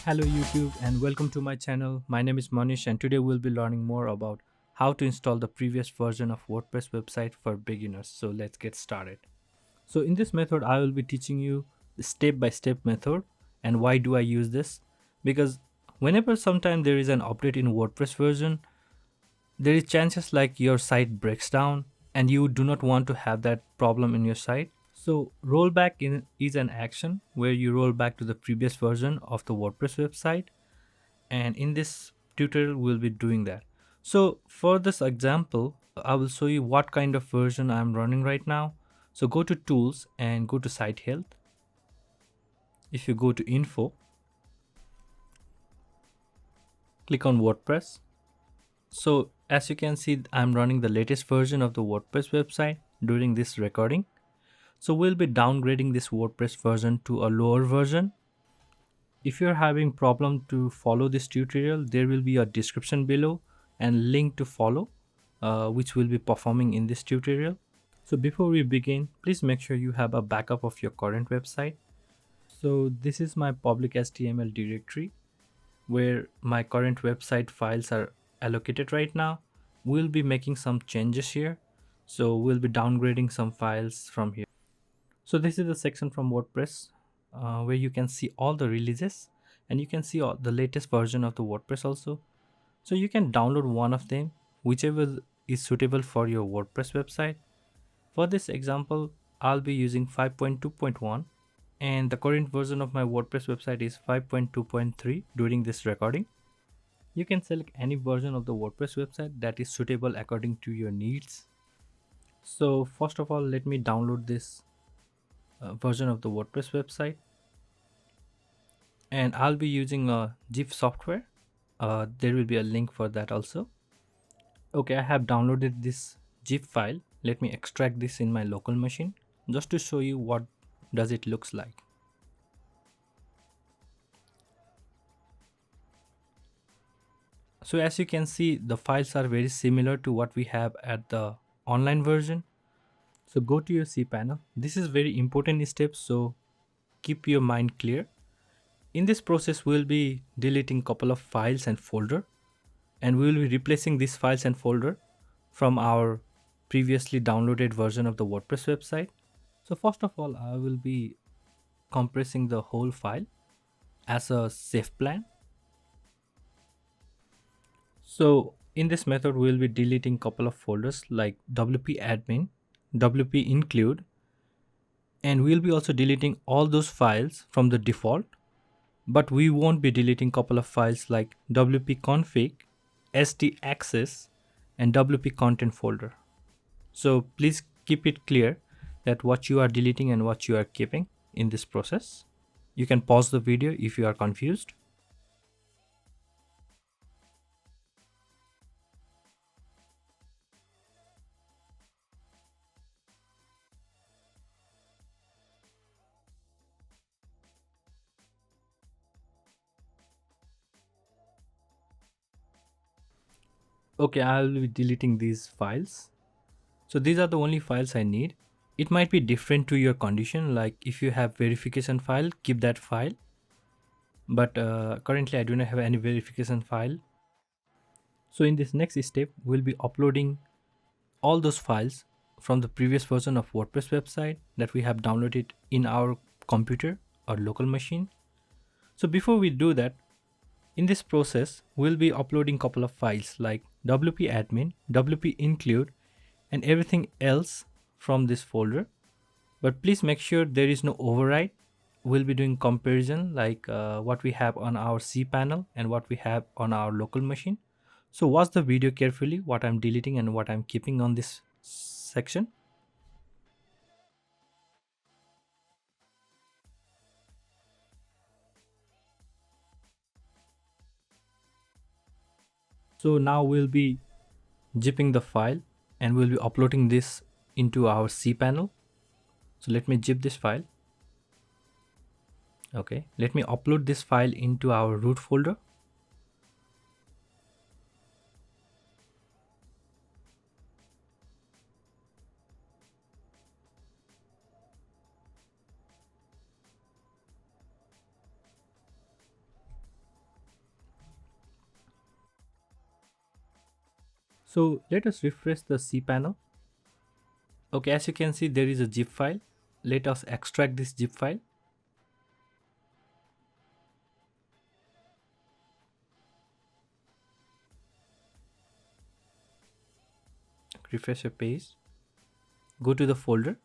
Hello YouTube and welcome to my channel. My name is Manish and today we'll be learning more about how to install the previous version of WordPress website for beginners. So let's get started. So in this method I will be teaching you the step-by-step method. And why do I use this? Because whenever sometime there is an update in WordPress version, there is chances like your site breaks down and you do not want to have that problem in your site. So is an action where you roll back to the previous version of the WordPress website, and in this tutorial we'll be doing that. So for this example I will show you what kind of version I'm running right now. So go to tools and go to site health. If you go to info, click on WordPress. So as you can see, I'm running the latest version of the WordPress website during this recording. So we'll be downgrading this WordPress version to a lower version. If you're having problem to follow this tutorial, there will be a description below and link to follow, which will be performing in this tutorial. So before we begin, please make sure you have a backup of your current website. So this is my public HTML directory where my current website files are allocated right now. We'll be making some changes here. So we'll be downgrading some files from here. So this is the section from WordPress where you can see all the releases and you can see all the latest version of the WordPress also. So you can download one of them, whichever is suitable for your WordPress website. For this example, I'll be using 5.2.1 and the current version of my WordPress website is 5.2.3 during this recording. You can select any version of the WordPress website that is suitable according to your needs. So first of all, let me download this version of the WordPress website, and I'll be using a GIF software. There will be a link for that also. Okay, I have downloaded this GIF file. Let me extract this in my local machine just to show you what does it looks like. So as you can see, the files are very similar to what we have at the online version. So go to your cPanel. This is very important step, so keep your mind clear. In this process, we'll be deleting couple of files and folder, and we will be replacing these files and folder from our previously downloaded version of the WordPress website. So first of all, I will be compressing the whole file as a safe plan. So in this method, we'll be deleting couple of folders like wp-admin, wp-include, and we'll be also deleting all those files from the default, but we won't be deleting couple of files like wp-config, htaccess, and wp-content folder. So please keep it clear that what you are deleting and what you are keeping in this process. You can pause the video if you are confused. Okay, I will be deleting these files. So these are the only files I need. It might be different to your condition, like if you have verification file, keep that file. But currently I do not have any verification file. So in this next step, we'll be uploading all those files from the previous version of WordPress website that we have downloaded in our computer or local machine. So before we do that, in this process, we'll be uploading couple of files like wp-admin, wp-include, and everything else from this folder. But please make sure there is no override. We'll be doing comparison like what we have on our cPanel and what we have on our local machine. So watch the video carefully, what I'm deleting and what I'm keeping on this section. So now we'll be zipping the file and we'll be uploading this into our cPanel. So let me zip this file. Okay, let me upload this file into our root folder. So let us refresh the cPanel. Okay, as you can see, there is a zip file. Let us extract this zip file. Refresh your page. Go to the folder.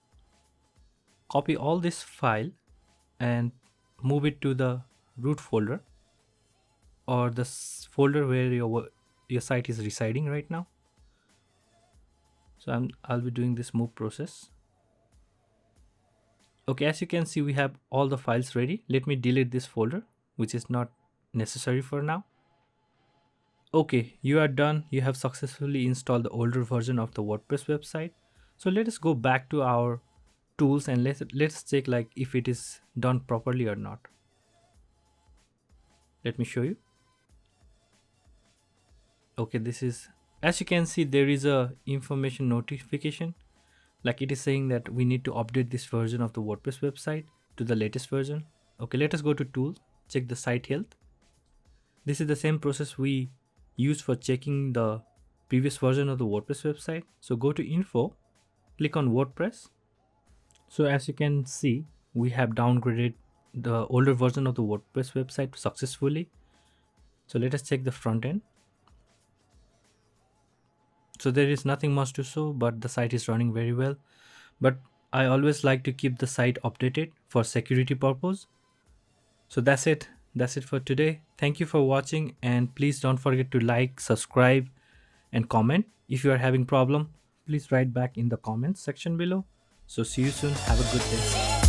Copy all this file and move it to the root folder, or the folder where your site is residing right now. So I'll be doing this move process. Okay, as you can see, we have all the files ready. Let me delete this folder, which is not necessary for now. Okay, you are done. You have successfully installed the older version of the WordPress website. So let us go back to our tools and let's check like if it is done properly or not. Let me show you. Okay, this is, as you can see, there is a information notification, like it is saying that we need to update this version of the WordPress website to the latest version. Okay, let us go to tools, check the site health. This is the same process we used for checking the previous version of the WordPress website. So go to info, click on WordPress. So as you can see, we have downgraded the older version of the WordPress website successfully. So let us check the front end. So there is nothing much to show, but the site is running very well. But I always like to keep the site updated for security purpose. So that's it. That's it for today. Thank you for watching, and please don't forget to like, subscribe, and comment. If you are having problem, please write back in the comments section below. So see you soon. Have a good day.